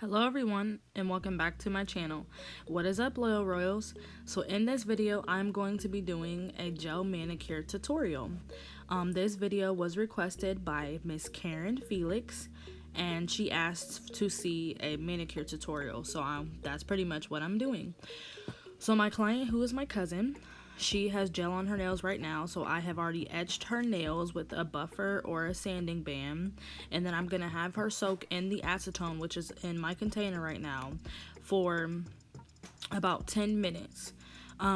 Hello everyone and welcome back to my channel. What is up, Loyal Royals? So in this video I'm going to be doing a gel manicure tutorial. This video was requested by Miss Karen Felix and she asked to see a manicure tutorial, so that's pretty much what I'm doing. So my client, who is my cousin, she has gel on her nails right now, so I have already etched her nails with a buffer or a sanding band, and then I'm gonna have her soak in the acetone, which is in my container right now, for about 10 minutes.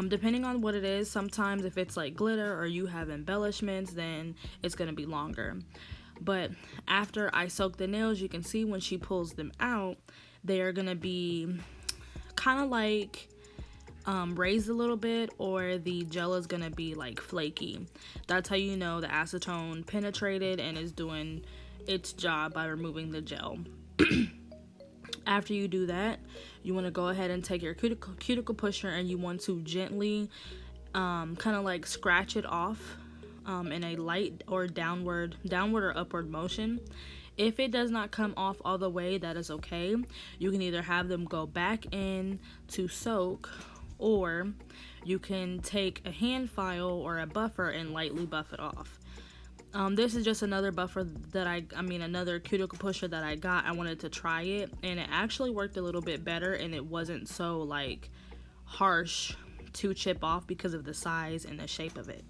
Depending on what it is, sometimes if it's like glitter or you have embellishments, then it's gonna be longer. But after I soak the nails, you can see when she pulls them out, they are gonna be kind of like raised a little bit, or the gel is gonna be like flaky. That's how you know the acetone penetrated and is doing its job by removing the gel. After you do that, you want to go ahead and take your cuticle pusher and you want to gently kind of like scratch it off in a light or downward or upward motion. If it does not come off all the way, that is okay. You can either have them go back in to soak, or you can take a hand file or a buffer and lightly buff it off. This is just another buffer that another cuticle pusher that I got. I wanted to try it and it actually worked a little bit better, and it wasn't so like harsh to chip off because of the size and the shape of it.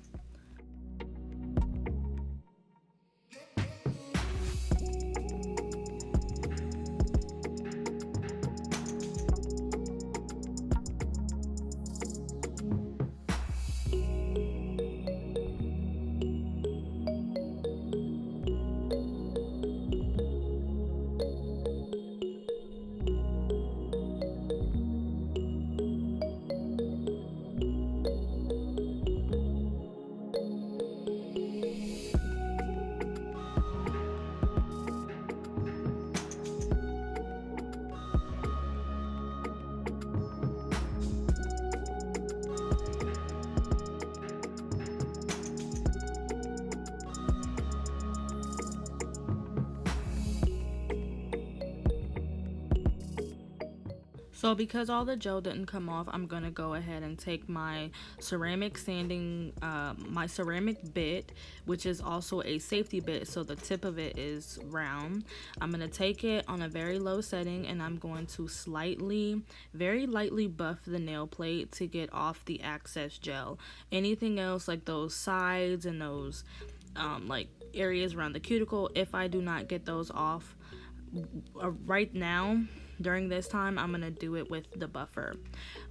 So because all the gel didn't come off, I'm gonna go ahead and take my ceramic sanding, my ceramic bit, which is also a safety bit, so the tip of it is round. I'm gonna take it on a very low setting and I'm going to very lightly buff the nail plate to get off the excess gel. Anything else like those sides and those like areas around the cuticle, if I do not get those off right now during this time, I'm gonna do it with the buffer,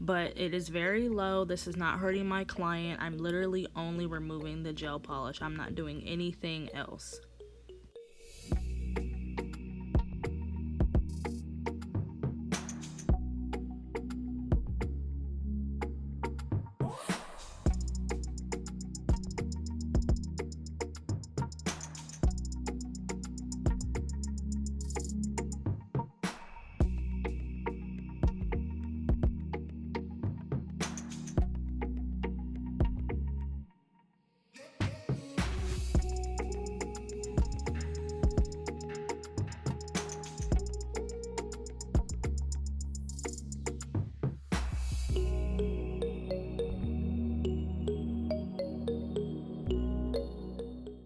but it is very low. This is not hurting my client. I'm literally only removing the gel polish. I'm not doing anything else.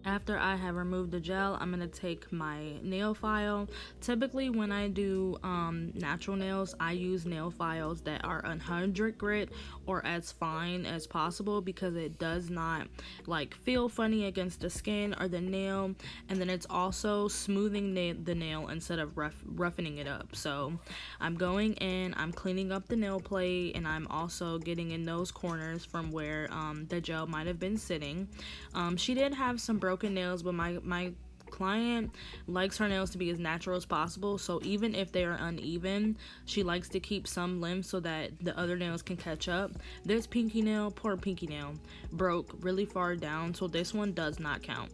After I have removed the gel, I'm going to take my nail file. Typically when I do natural nails, I use nail files that are 100 grit or as fine as possible, because it does not like feel funny against the skin or the nail, and then it's also smoothing the nail instead of roughening it up. So I'm going in, I'm cleaning up the nail plate, and I'm also getting in those corners from where the gel might have been sitting. She did have some broken nails, but my client likes her nails to be as natural as possible, so even if they are uneven, she likes to keep some length so that the other nails can catch up. This poor pinky nail, broke really far down, so this one does not count.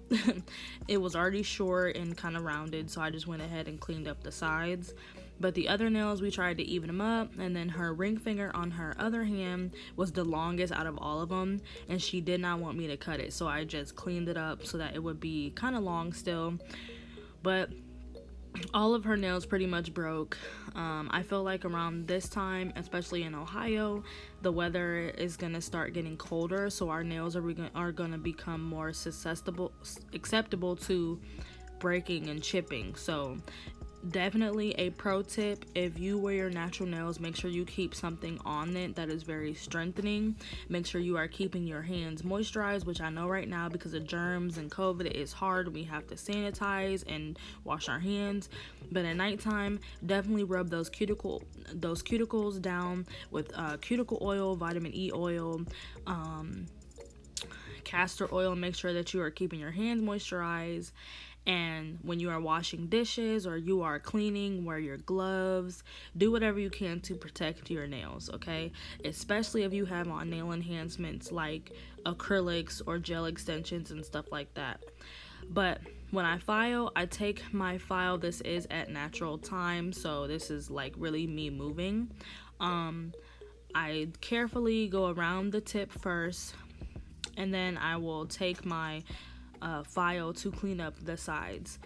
It was already short and kind of rounded, so I just went ahead and cleaned up the sides. But the other nails, we tried to even them up, and then her ring finger on her other hand was the longest out of all of them, and she did not want me to cut it, so I just cleaned it up so that it would be kind of long still. But all of her nails pretty much broke. I feel like around this time, especially in Ohio, the weather is gonna start getting colder, so our nails are gonna become more acceptable to breaking and chipping. So definitely a pro tip: if you wear your natural nails, make sure you keep something on it that is very strengthening. Make sure you are keeping your hands moisturized, which I know right now because of germs and COVID it is hard. We have to sanitize and wash our hands, but at nighttime definitely rub those cuticles down with cuticle oil, vitamin E oil, castor oil. Make sure that you are keeping your hands moisturized. And when you are washing dishes or you are cleaning, wear your gloves. Do whatever you can to protect your nails, okay? Especially if you have on nail enhancements like acrylics or gel extensions and stuff like that. But when I file, I take my file. This is at natural time, so this is like really me moving. I carefully go around the tip first, and then I will take my file to clean up the sides.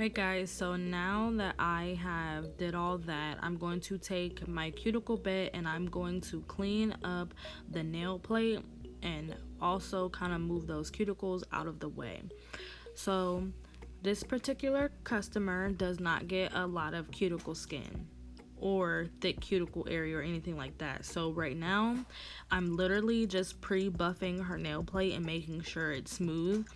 Alright guys, so now that I have did all that, I'm going to take my cuticle bit and I'm going to clean up the nail plate and also kind of move those cuticles out of the way. So this particular customer does not get a lot of cuticle skin or thick cuticle area or anything like that. So right now I'm literally just pre-buffing her nail plate and making sure it's smooth.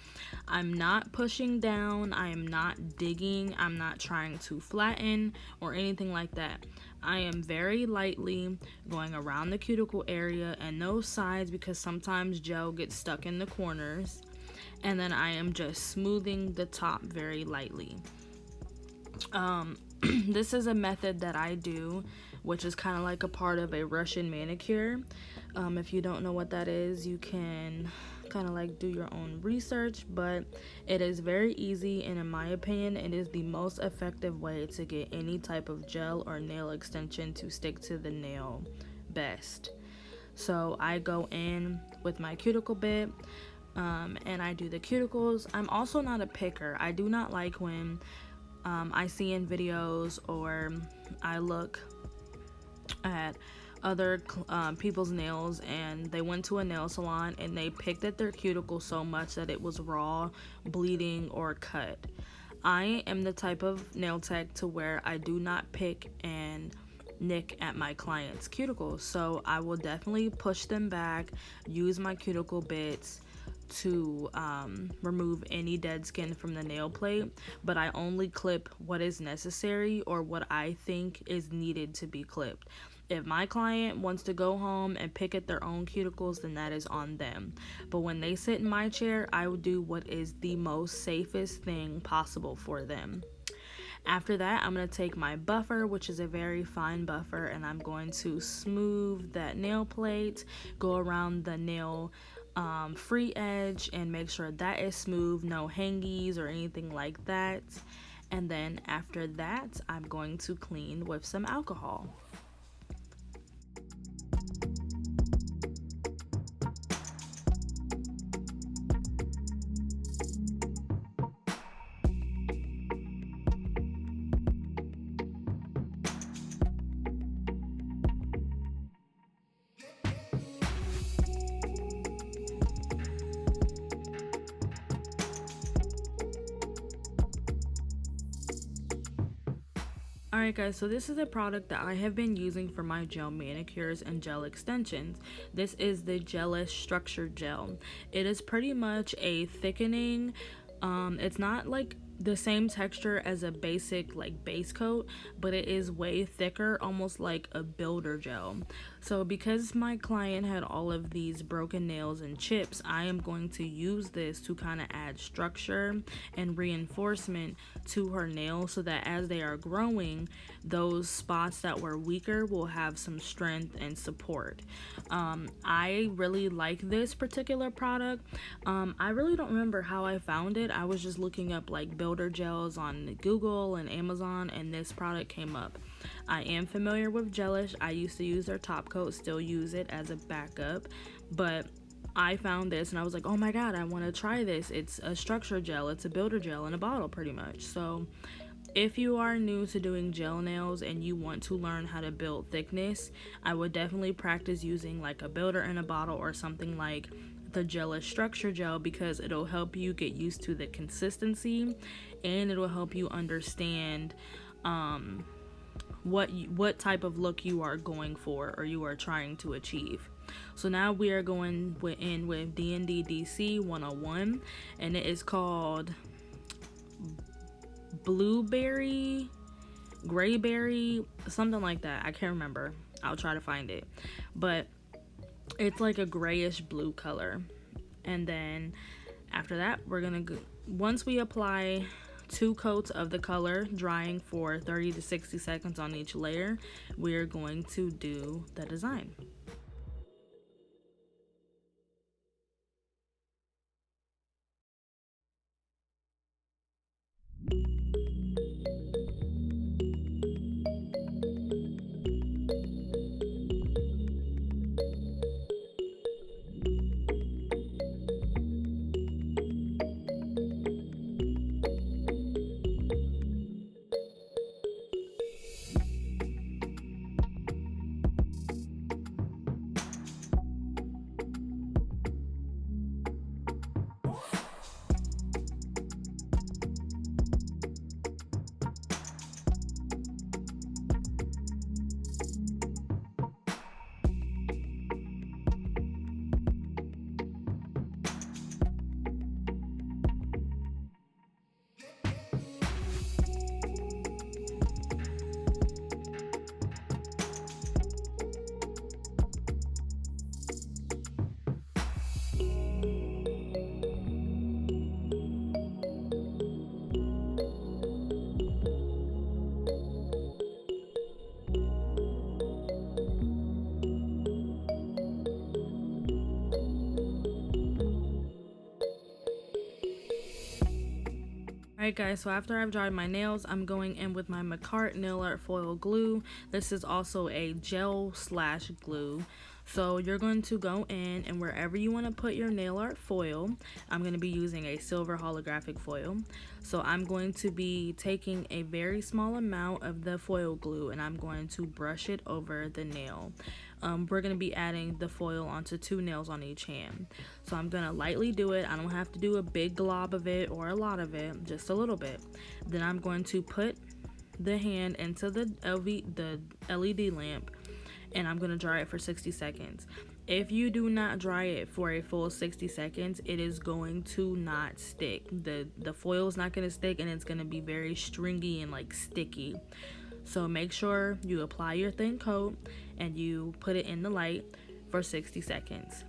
I'm not pushing down, I am not digging, I'm not trying to flatten or anything like that. I am very lightly going around the cuticle area and no sides because sometimes gel gets stuck in the corners, and then I am just smoothing the top very lightly. This is a method that I do, which is kind of like a part of a Russian manicure. If you don't know what that is, you can kind of like do your own research, but it is very easy, and in my opinion it is the most effective way to get any type of gel or nail extension to stick to the nail best. So I go in with my cuticle bit, and I do the cuticles. I'm also not a picker. I do not like when I see in videos or I look at other people's nails and they went to a nail salon and they picked at their cuticle so much that it was raw, bleeding, or cut. I am the type of nail tech to where I do not pick and nick at my clients' cuticles, so I will definitely push them back, use my cuticle bits to remove any dead skin from the nail plate, but I only clip what is necessary or what I think is needed to be clipped. If my client wants to go home and pick at their own cuticles, then that is on them. But when they sit in my chair, I will do what is the most safest thing possible for them. After that, I'm going to take my buffer, which is a very fine buffer, and I'm going to smooth that nail plate, go around the nail free edge and make sure that is smooth, no hangies or anything like that. And then after that, I'm going to clean with some alcohol. Alright guys, so this is a product that I have been using for my gel manicures and gel extensions. This is the Gelish Structure Gel. It is pretty much a thickening. It's not like the same texture as a basic like base coat, but it is way thicker, almost like a builder gel. So because my client had all of these broken nails and chips, I am going to use this to kind of add structure and reinforcement to her nails so that as they are growing, those spots that were weaker will have some strength and support. I really like this particular product. I really don't remember how I found it. I was just looking up like builder gels on Google and Amazon, and this product came up. I am familiar with Gelish. I used to use their top coat, still use it as a backup, but I found this and I was like, oh my god, I want to try this. It's a structure gel, it's a builder gel in a bottle pretty much. So if you are new to doing gel nails and you want to learn how to build thickness, I would definitely practice using like a builder in a bottle or something like the Gelish Structure Gel, because it'll help you get used to the consistency and it'll help you understand what type of look you are going for or you are trying to achieve. So now we are going in with D&D DC 101, and it is called Blueberry, Grayberry, something like that. I can't remember. I'll try to find it. But it's like a grayish blue color. And then after that, we're gonna go, once we apply 2 coats of the color, drying for 30 to 60 seconds on each layer, we're going to do the design. Alright guys, so after I've dried my nails, I'm going in with my Manicure nail art foil glue. This is also a gel slash glue. So you're going to go in, and wherever you want to put your nail art foil, I'm going to be using a silver holographic foil. So I'm going to be taking a very small amount of the foil glue, and I'm going to brush it over the nail. We're going to be adding the foil onto 2 nails on each hand. So I'm going to lightly do it. I don't have to do a big glob of it or a lot of it, just a little bit. Then I'm going to put the hand into the LED lamp, and I'm going to dry it for 60 seconds. If you do not dry it for a full 60 seconds, it is going to not stick. The foil is not going to stick, and it's going to be very stringy and like sticky. So make sure you apply your thin coat and you put it in the light for 60 seconds.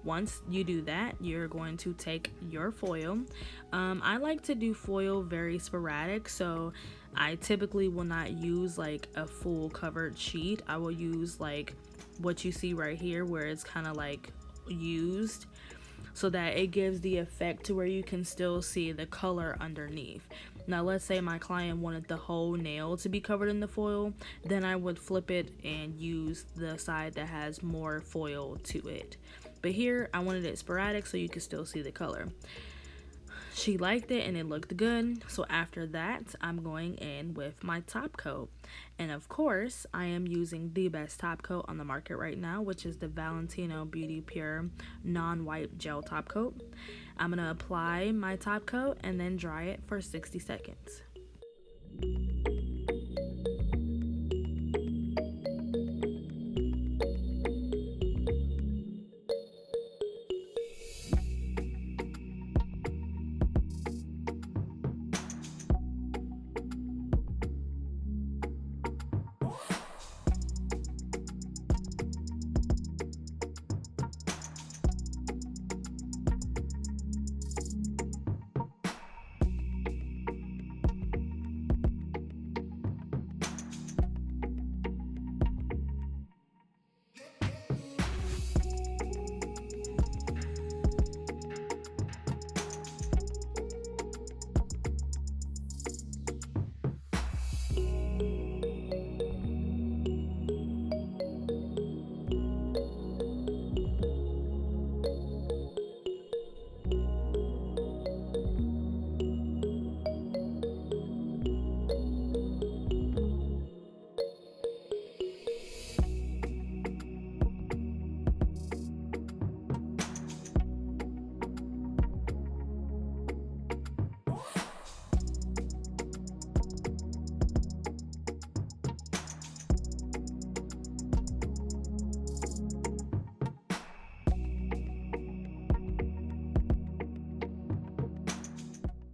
Once you do that, you're going to take your foil. I like to do foil very sporadic, so I typically will not use like a full covered sheet. I will use like what you see right here, where it's kind of like used, so that it gives the effect to where you can still see the color underneath. Now let's say my client wanted the whole nail to be covered in the foil, then I would flip it and use the side that has more foil to it. But here I wanted it sporadic so you could still see the color. She liked it and it looked good, so after that I'm going in with my top coat. And of course I am using the best top coat on the market right now, which is the Valentino Beauty Pure non-wipe gel top coat. I'm going to apply my top coat and then dry it for 60 seconds.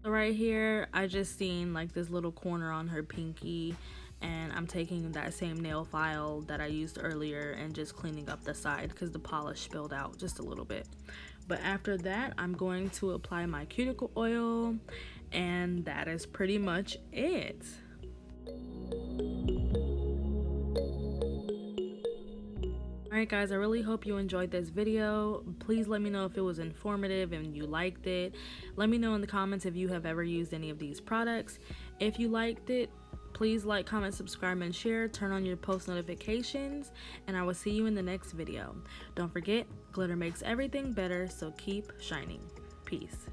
Right here I just seen like this little corner on her pinky, and I'm taking that same nail file that I used earlier and just cleaning up the side because the polish spilled out just a little bit. But after that I'm going to apply my cuticle oil, and that is pretty much it. Alright guys, I really hope you enjoyed this video. Please let me know if it was informative and you liked it. Let me know in the comments if you have ever used any of these products. If you liked it, please like, comment, subscribe, and share. Turn on your post notifications, and I will see you in the next video. Don't forget, glitter makes everything better, so keep shining. Peace.